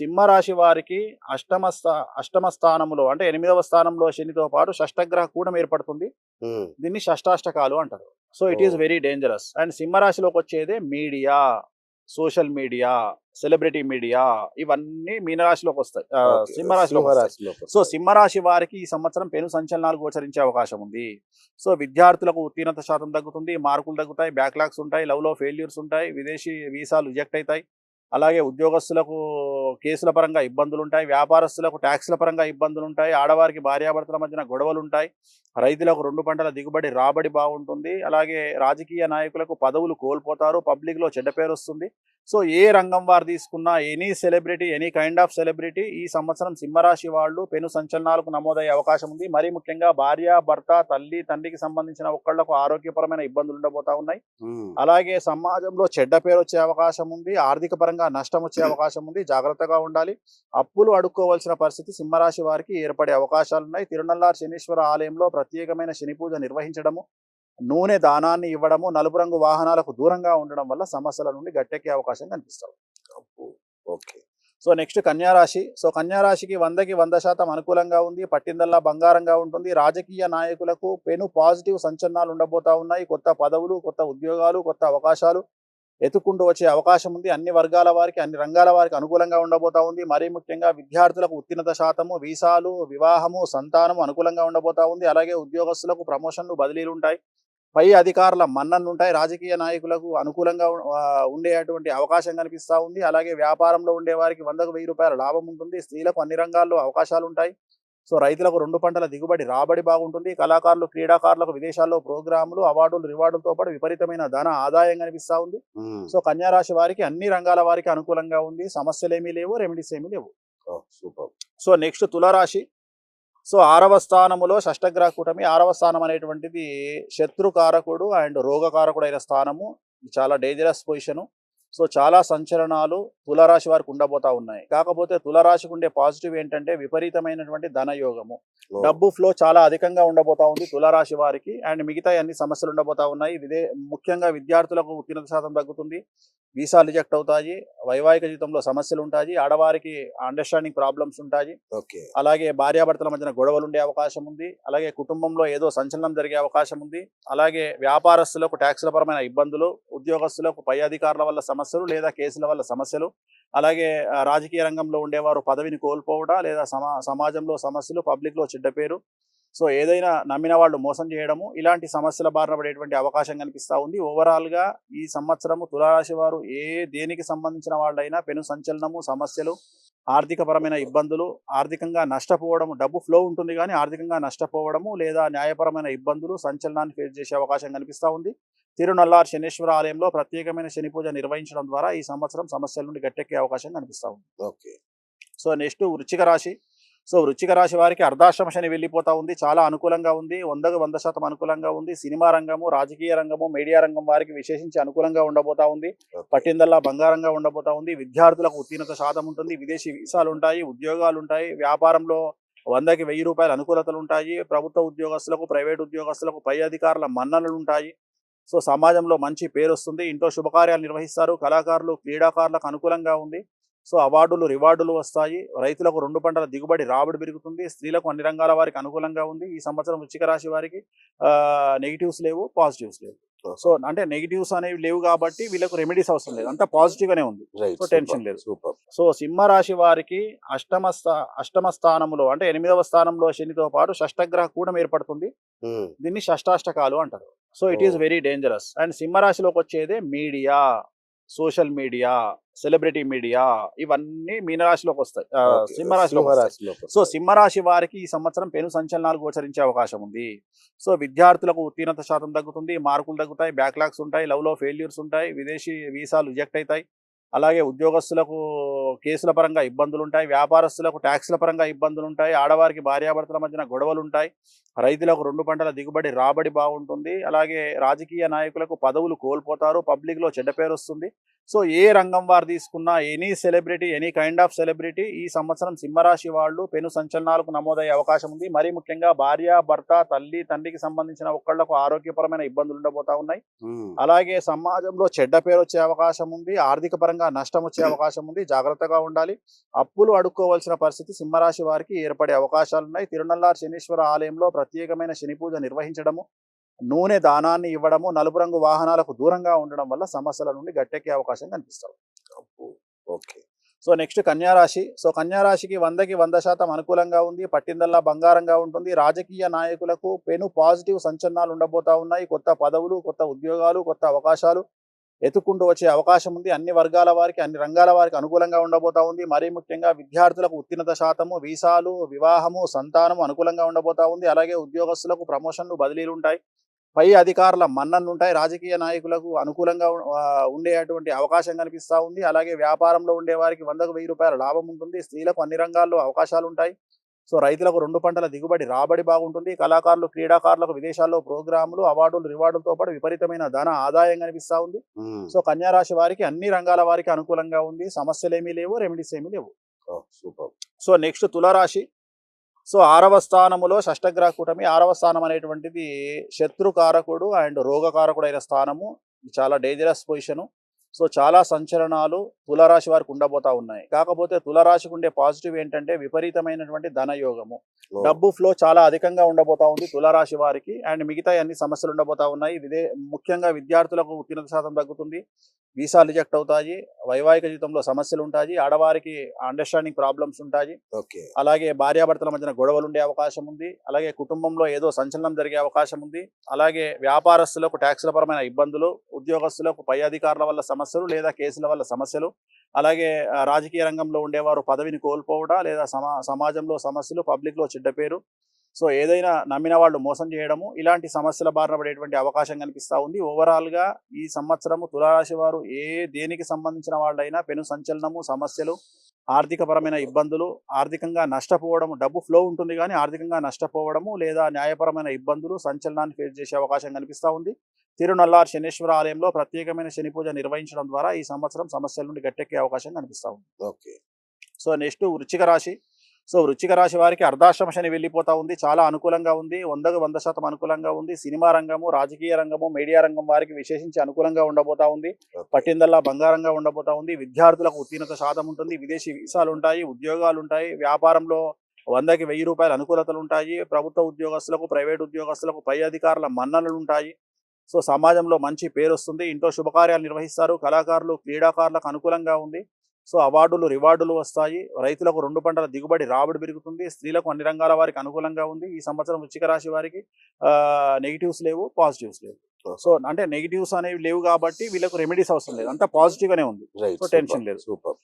సింహ రాశి వారికి అష్టమ స్థానంలో అంటే 8వ స్థానంలో శనితో పాటు షష్టగ్రహ కూడం ఏర్పడుతుంది. హ్మ్. దీన్ని షష్టాష్టకాలు అంటారు. So it is oh! Very dangerous. And సింహ రాశిలోకి వచ్చేదే media, social media, celebrity media ఇవన్నీ మీనరాశిలోకి వస్తాయి. ఓకే. సింహరాశిలోకి వస్తాయి. సో సింహరాశిలోకొస్తాయి. సింహరాశి వారికి ఈ సంవత్సరం పెను సంచలనాలు గోచరించే అవకాశం ఉంది. సో విద్యార్థులకు ఉత్తీర్ణత శాతం తగ్గుతుంది, మార్కులు తగ్గుతాయి, బ్యాక్లాగ్స్ ఉంటాయి, లవ్‌లో ఫెయిల్యూర్స్ ఉంటాయి, విదేశీ వీసాలు రిజెక్ట్ అయితాయి. అలాగే ఉద్యోగస్తులకు కేసుల పరంగా ఇబ్బందులుంటాయి, వ్యాపారస్తులకు ట్యాక్స్‌ల పరంగా ఇబ్బందులుంటాయి, ఆడవారికి భార్యాభర్తల మధ్యన గొడవలుంటాయి, రైతులకు 2 పంటల దిగుబడి, రాబడి బాగుంటుంది. అలాగే రాజకీయ నాయకులకు పదవులు కోల్పోతారు, పబ్లిక్‌లో చెడ్డ పేరొస్తుంది. సో ఏ రంగం వారు తీసుకున్నా any celebrity, any kind of celebrity ఈ సంవత్సరం సింహరాశి వాళ్ళు పెను సంచలనాలకు నమోదయ్యే అవకాశం ఉంది. మరీ ముఖ్యంగా భార్య, భర్త, తల్లి, తండ్రికి సంబంధించిన ఒకళ్ళకు ఆరోగ్యపరమైన ఇబ్బందులు ఉండబోతా ఉన్నాయి. హ్మ్. అలాగే సమాజంలో చెడ్డ పేరొచ్చే అవకాశం ఉంది. ఆర్థిక పరంగా నష్టం వచ్చే అవకాశం ఉంది. జాగ్రత్తగా ఉండాలి. అప్పులు అడుక్కోవాల్సిన పరిస్థితి సింహరాశి వారికి ఏర్పడే అవకాశాలున్నాయి. తిరునల్లార్ శనీశ్వర ఆలయంలో ప్రత్యేకమైన శని పూజ నిర్వహించడము, నూనె దానాన్ని ఇవ్వడము, నలుపు రంగు వాహనాలకు దూరంగా ఉండడం వల్ల సమస్యల నుండి గట్టెక్కే అవకాశం కనిపిస్తుంది. అబ్బో! ఓకే. సో నెక్స్ట్ కన్యా రాశి. సో కన్యా రాశికి 100కి 100% అనుకూలంగా ఉంది. పట్టిందల్లా బంగారంగా ఉంటుంది. రాజకీయ నాయకులకు పెను పాజిటివ్ సంచలనాలు ఉండబోతా ఉన్నాయి. కొత్త పదవులు, కొత్త ఉద్యోగాలు, కొత్త అవకాశాలు ఎత్తుక్కుంటూ వచ్చే అవకాశం ఉంది. అన్ని వర్గాల వారికి, అన్ని రంగాల వారికి అనుకూలంగా ఉండబోతా ఉంది. మరీ ముఖ్యంగా విద్యార్థులకు ఉత్తీర్ణత శాతము, వీసాలు, వివాహము, సంతానము అనుకూలంగా ఉండబోతా ఉంది. అలాగే ఉద్యోగస్తులకు ప్రమోషన్లు, బదిలీలు ఉంటాయి. పై అధికారుల మన్ననలుంటాయి. రాజకీయ నాయకులకు అనుకూలంగా ఉండేటువంటి అవకాశం కనిపిస్తా ఉంది. అలాగే వ్యాపారంలో ఉండేవారికి 100కు 1000 రూపాయల లాభం ఉంటుంది. స్త్రీలకు అన్ని రంగాల్లో అవకాశాలుంటాయి. సో రైతులకు 2 పంటల దిగుబడి, రాబడి బాగుంటుంది. కళాకారులు, క్రీడాకారులకు విదేశాల్లో ప్రోగ్రాములు, అవార్డులు, రివార్డులతో పాటు విపరీతమైన ధన ఆదాయం కనిపిస్తా ఉంది. హ్మ్. సో కన్యా రాశి వారికి అన్ని రంగాల వారికి అనుకూలంగా ఉంది. సమస్యలేమీ లేవు, రెమెడీస్ ఏమీ లేవు. ఓహ్! సూపర్. సో నెక్స్ట్ తులారాశి. సో 6వ స్థానములో షష్టగ్రహ కూటమి. 6వ స్థానం అనేటువంటిది శత్రుకారకుడు అండ్ రోగకారకుడైన స్థానము. ఇది చాలా డేంజరస్ పొజిషను. సో చాలా సంచలనాలు తులారాశి వారికి ఉండబోతా ఉన్నాయి. కాకపోతే తులారాశికి ఉండే పాజిటివ్ ఏంటంటే విపరీతమైనటువంటి ధనయోగము. ఓహ్! డబ్బు ఫ్లో చాలా అధికంగా ఉండబోతా ఉంది తులారాశి వారికి. అండ్ మిగతా అన్ని సమస్యలు ఉండబోతా ఉన్నాయి. ముఖ్యంగా విద్యార్థులకు ఉత్తీర్ణత శాతం తగ్గుతుంది, వీసాలు రిజెక్ట్ అవుతాయి, వైవాహిక జీవితంలో సమస్యలు ఉంటాయి, ఆడవారికి అండర్స్టాండింగ్ ప్రాబ్లమ్స్ ఉంటాయి, ఓకే. అలాగే భార్యాభర్తల మధ్యన గొడవలు ఉండే అవకాశం ఉంది, అలాగే కుటుంబంలో ఏదో సంచలనం జరిగే అవకాశం ఉంది, అలాగే వ్యాపారస్తులకు ట్యాక్స్ల పరమైన ఇబ్బందులు, ఉద్యోగస్తులకు పై అధికారుల వల్ల సమస్యలు లేదా కేసుల వల్ల సమస్యలు, అలాగే రాజకీయ రంగంలో ఉండేవారు పదవిని కోల్పోవడం లేదా సమాజంలో సమస్యలు, పబ్లిక్లో చెడ్డ పేరు. సో ఏదైనా నమ్మిన వాళ్ళు మోసం చేయడము, ఇలాంటి సమస్యల బారిన పడేటువంటి అవకాశం కనిపిస్తూ ఉంది. ఓవరాల్గా ఈ సంవత్సరము తులారాశి వారు దేనికి సంబంధించిన వాళ్ళైనా పెను సంచలనము, సమస్యలు, ఆర్థికపరమైన ఇబ్బందులు, ఆర్థికంగా నష్టపోవడము, డబ్బు ఫ్లో ఉంటుంది కానీ ఆర్థికంగా నష్టపోవడము లేదా న్యాయపరమైన ఇబ్బందులు, సంచలనాన్ని ఫేస్ చేసే అవకాశం కనిపిస్తూ ఉంది. తిరునల్లార్ శనీశ్వర ఆలయంలో ప్రత్యేకమైన శని పూజ నిర్వహించడం ద్వారా ఈ సంవత్సరం సమస్యల నుండి గట్టెక్కే అవకాశం కనిపిస్తూ ఉంది. ఓకే. సో నెక్స్ట్ వృశ్చిక రాశి. సో వృశ్చిక రాశి వారికి అర్ధాశ్రమ శని వెళ్ళిపోతా ఉంది. చాలా అనుకూలంగా ఉంది. 100కు 100% అనుకూలంగా ఉంది. సినిమా రంగము, రాజకీయ రంగము, మీడియా రంగం వారికి విశేషించి అనుకూలంగా ఉండబోతా ఉంది. ఓకే. పట్టిందల్లా బంగారంగా ఉండబోతా ఉంది. విద్యార్థులకు ఉత్తీర్ణత శాతం ఉంటుంది. విదేశీ వీసాలు ఉంటాయి, ఉద్యోగాలు ఉంటాయి, వ్యాపారంలో 100కి 1000 రూపాయల అనుకూలతలు ఉంటాయి. ప్రభుత్వ ఉద్యోగస్తులకు, ప్రైవేట్ ఉద్యోగస్తులకు పై అధికారుల మన్ననలు ఉంటాయి. సో సమాజంలో మంచి పేరు వస్తుంది. ఇంట్లో శుభకార్యాలు నిర్వహిస్తారు. కళాకారులు, క్రీడాకారులకు అనుకూలంగా ఉంది. సో అవార్డులు, రివార్డులు వస్తాయి. రైతులకు 2 పంటల దిగుబడి, రాబడి పెరుగుతుంది. స్త్రీలకు అన్ని రంగాల వారికి అనుకూలంగా ఉంది. ఈ సంవత్సరం వృశ్చిక రాశి వారికి నెగిటివ్స్ లేవు, పాజిటివ్స్ లేవు. సో అంటే నెగిటివ్స్ అనేవి లేవు కాబట్టి వీళ్ళకు రెమెడీస్ అవసరం లేదు, అంతా పాజిటివ్ గానే ఉంది. సో టెన్షన్ లేదు. సూపర్. సో సింహ రాశి వారికి అష్టమ స్థానంలో అంటే 8వ స్థానంలో శనితో పాటు షష్టగ్రహ కూడం ఏర్పడుతుంది. హ్మ్. దీన్ని షష్టాష్టకాలు అంటారు. So it is very dangerous. And సింహ రాశిలోకి వచ్చేదే media, social media, celebrity media ఇవన్నీ మీనరాశిలోకి వస్తాయి, ఓకే. సింహరాశిలోకి వస్తాయి. సింహరాశిలోకొస్తాయి. సో సింహరాశి వారికి ఈ సంవత్సరం పెను సంచలనాలు గోచరించే అవకాశం ఉంది. సో విద్యార్థులకు ఉత్తీర్ణత శాతం తగ్గుతుంది, మార్కులు తగ్గుతాయి, బ్యాక్లాగ్స్ ఉంటాయి, లవ్‌లో ఫెయిల్యూర్స్ ఉంటాయి, విదేశీ వీసాలు రిజెక్ట్ అవుతాయి, అలాగే ఉద్యోగస్తులకు కేసుల పరంగా ఇబ్బందులుంటాయి, వ్యాపారస్తులకు ట్యాక్స్ల పరంగా ఇబ్బందులుంటాయి, ఆడవారికి భార్యాభర్తల మధ్యన గొడవలుంటాయి, రైతులకు 2 పంటల దిగుబడి, రాబడి బాగుంటుంది, అలాగే రాజకీయ నాయకులకు పదవులు కోల్పోతారు, పబ్లిక్లో చెడ్డ పేరు వస్తుంది. సో ఏ రంగం వారు తీసుకున్నా any celebrity, any kind of celebrity ఈ సంవత్సరం సింహరాశి వాళ్ళు పెను సంచలనాలకు నమోదయ్యే అవకాశం ఉంది. మరీ ముఖ్యంగా భార్య, భర్త, తల్లి, తండ్రికి సంబంధించిన ఒకళ్లకు ఆరోగ్యపరమైన ఇబ్బందులు ఉండబోతా ఉన్నాయి. హ్మ్. అలాగే సమాజంలో చెడ్డ పేరు వచ్చే అవకాశం ఉంది. ఆర్థిక పరంగా ఆర్థికంగా నష్టం వచ్చే అవకాశం ఉంది, జాగ్రత్తగా ఉండాలి. అప్పులు అడుక్కోవాల్సిన పరిస్థితి సింహరాశి వారికి ఏర్పడే అవకాశాలున్నాయి. తిరునల్లార్ శనీశ్వర ఆలయంలో ప్రత్యేకమైన శని పూజ నిర్వహించడము, నూనె దానాన్ని ఇవ్వడము, నలుపు రంగు వాహనాలకు దూరంగా ఉండడం వల్ల సమస్యల నుండి గట్టెక్కే అవకాశం కనిపిస్తుంది. అబ్బో. ఓకే. సో నెక్స్ట్ కన్యారాశి. సో కన్యారాశికి 100కి 100% అనుకూలంగా ఉంది. పట్టిందల్లా బంగారంగా ఉంటుంది. రాజకీయ నాయకులకు పెను పాజిటివ్ సంచలనాలు ఉండబోతా ఉన్నాయి. కొత్త పదవులు, కొత్త ఉద్యోగాలు, కొత్త అవకాశాలు ఎత్తుకుంటూ వచ్చే అవకాశం ఉంది. అన్ని వర్గాల వారికి, అన్ని రంగాల వారికి అనుకూలంగా ఉండబోతా ఉంది. మరీ ముఖ్యంగా విద్యార్థులకు ఉత్తీర్ణత శాతము, వీసాలు, వివాహము, సంతానము అనుకూలంగా ఉండబోతా ఉంది. అలాగే ఉద్యోగస్తులకు ప్రమోషన్లు, బదిలీలు ఉంటాయి. పై అధికారుల మన్ననలు ఉంటాయి. రాజకీయ నాయకులకు అనుకూలంగా ఉండేటువంటి అవకాశం కనిపిస్తూ ఉంది. అలాగే వ్యాపారంలో ఉండే వారికి 100కు 1000 రూపాయల లాభం ఉంటుంది. స్త్రీలకు అన్ని రంగాల్లో అవకాశాలు ఉంటాయి. సో రైతులకు 2 పంటల దిగుబడి, రాబడి బాగుంటుంది. కళాకారులు, క్రీడాకారులకు విదేశాల్లో ప్రోగ్రాములు, అవార్డులు, రివార్డులతో పాటు విపరీతమైన ధన ఆదాయం కనిపిస్తూ ఉంది. సో కన్యా రాశి వారికి అన్ని రంగాల వారికి అనుకూలంగా ఉంది. సమస్యలు ఏమీ లేవు, రెమెడీస్ ఏమీ లేవు. సూపర్. సో నెక్స్ట్ తులారాశి. సో 6వ స్థానములో షష్టగ్రహ కూటమి. 6వ స్థానం అనేటువంటిది శత్రుకారకుడు అండ్ రోగకారకుడు అయిన స్థానము. చాలా డేంజరస్ పొజిషను. సో చాలా సంచలనాలు తులారాశి వారికి ఉండబోతా ఉన్నాయి. కాకపోతే తులారాశికి ఉండే పాజిటివ్ ఏంటంటే విపరీతమైనటువంటి ధనయోగము, డబ్బు ఫ్లో చాలా అధికంగా ఉండబోతా ఉంది తులారాశి వారికి. అండ్ మిగతా అన్ని సమస్యలు ఉండబోతా ఉన్నాయి. ముఖ్యంగా విద్యార్థులకు ఉత్తీర్ణత శాతం తగ్గుతుంది, వీసా రిజెక్ట్ అవుతాయి, వైవాహిక జీవితంలో సమస్యలు ఉంటాయి, ఆడవారికి అండర్స్టాండింగ్ ప్రాబ్లమ్స్ ఉంటాయి. అలాగే భార్యాభర్తల మధ్యన గొడవలు ఉండే అవకాశం ఉంది. అలాగే కుటుంబంలో ఏదో సంచలనం జరిగే అవకాశం ఉంది. అలాగే వ్యాపారస్తులకు ట్యాక్సుల పరమైన ఇబ్బందులు, ఉద్యోగస్తులకు పై అధికారుల వల్ల సమస్యలు లేదా కేసుల వల్ల సమస్యలు, అలాగే రాజకీయ రంగంలో ఉండేవారు పదవిని కోల్పోవడం లేదా సమాజంలో సమస్యలు, పబ్లిక్లో చెడ్డ పేరు, సో ఏదైనా నమ్మిన వాళ్ళు మోసం చేయడము, ఇలాంటి సమస్యల బారిన పడేటువంటి అవకాశం కనిపిస్తూ ఉంది. ఓవరాల్గా ఈ సంవత్సరము తులారాశి వారు దేనికి సంబంధించిన వాళ్ళైనా పెను సంచలనము, సమస్యలు, ఆర్థికపరమైన ఇబ్బందులు, ఆర్థికంగా నష్టపోవడము, డబ్బు ఫ్లో ఉంటుంది కానీ ఆర్థికంగా నష్టపోవడము లేదా న్యాయపరమైన ఇబ్బందులు, సంచలనాన్ని ఫేస్ చేసే అవకాశం కనిపిస్తూ ఉంది. తిరునల్లార్ శనీశ్వర ఆలయంలో ప్రత్యేకమైన శని పూజ నిర్వహించడం ద్వారా ఈ సంవత్సరం సమస్యల నుండి గట్టెక్కే అవకాశం కనిపిస్తూ ఉంది. ఓకే. సో నెక్స్ట్ వృశ్చిక రాశి. సో వృశ్చిక రాశి వారికి అర్ధాశ్రమ శని వెళ్ళిపోతా ఉంది. చాలా అనుకూలంగా ఉంది. 100కు 100% అనుకూలంగా ఉంది. సినిమా రంగము, రాజకీయ రంగము, మీడియా రంగం వారికి విశేషించి అనుకూలంగా ఉండబోతా ఉంది. పట్టిందల్లా బంగారంగా ఉండబోతా ఉంది. విద్యార్థులకు ఉత్తీర్ణత శాతం ఉంటుంది. విదేశీ వీసాలు ఉంటాయి, ఉద్యోగాలు ఉంటాయి. వ్యాపారంలో 100కి 1000 రూపాయల అనుకూలతలు ఉంటాయి. ప్రభుత్వ ఉద్యోగస్తులకు, ప్రైవేట్ ఉద్యోగస్తులకు పై అధికారుల మన్ననలు ఉంటాయి. సో సమాజంలో మంచి పేరు వస్తుంది. ఇంట్లో శుభకార్యాలు నిర్వహిస్తారు. కళాకారులు, క్రీడాకారులకు అనుకూలంగా ఉంది. సో అవార్డులు, రివార్డులు వస్తాయి. రైతులకు 2 పంటల దిగుబడి, రాబడి పెరుగుతుంది. స్త్రీలకు అన్ని రంగాల వారికి అనుకూలంగా ఉంది. ఈ సంవత్సరం వృశ్చిక రాశి వారికి నెగిటివ్స్ లేవు, పాజిటివ్స్ లేవు. సో అంటే నెగిటివ్స్ అనేవి లేవు కాబట్టి వీళ్ళకు రెమెడీస్ అవసరం లేదు, అంతా పాజిటివ్ గానే ఉంది. సో టెన్షన్ లేదు. సూపర్.